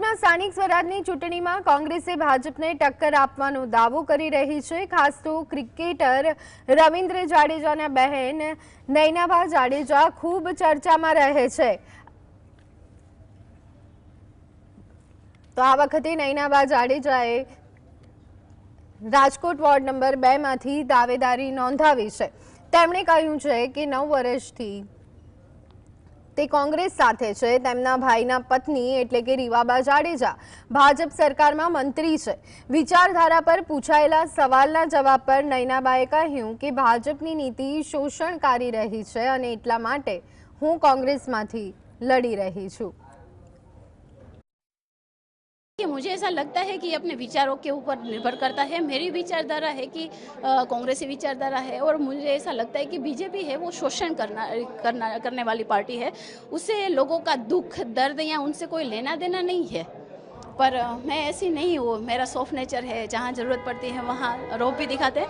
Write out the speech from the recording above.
ગુજરાતમાં સ્થાનિક સ્વરાજની ચૂંટણીમાં કોંગ્રેસે ભાજપને ટક્કર આપવાનો દાવો કરી રહી છે। ખાસ તો ક્રિકેટર રવિન્દ્ર જાડેજાના બહેન નયનાબા જાડેજા ખૂબ ચર્ચામાં રહે છે। તો આ વખતે નયનાબા જાડેજાએ રાજકોટ વોર્ડ નંબર 2 માંથી દાવેદારી નોંધાવી છે। તેમણે કહ્યું છે કે 9 વર્ષથી તે કોંગ્રેસ સાથે છે। તેમના ભાઈના પત્ની એટલે કે રીવાબા જાડેજા ભાજપ સરકારમાં મંત્રી છે। વિચારધારા પર પૂછાયેલા સવાલના જવાબ પર નયનાબાએ કહ્યું કે ભાજપની નીતિ શોષણકારી રહી છે અને એટલા માટે હું કોંગ્રેસમાંથી લડી રહી છું। मुझे ऐसा लगता है कि अपने विचारों के ऊपर निर्भर करता है। मेरी विचारधारा है कि कांग्रेसी विचारधारा है और मुझे ऐसा लगता है कि बीजेपी है वो शोषण करने वाली पार्टी है। उससे लोगों का दुख दर्द या उनसे कोई लेना देना नहीं है। पर मैं ऐसी नहीं हूँ, मेरा सॉफ्ट नेचर है, जहाँ ज़रूरत पड़ती है वहाँ रौब भी दिखाते हैं।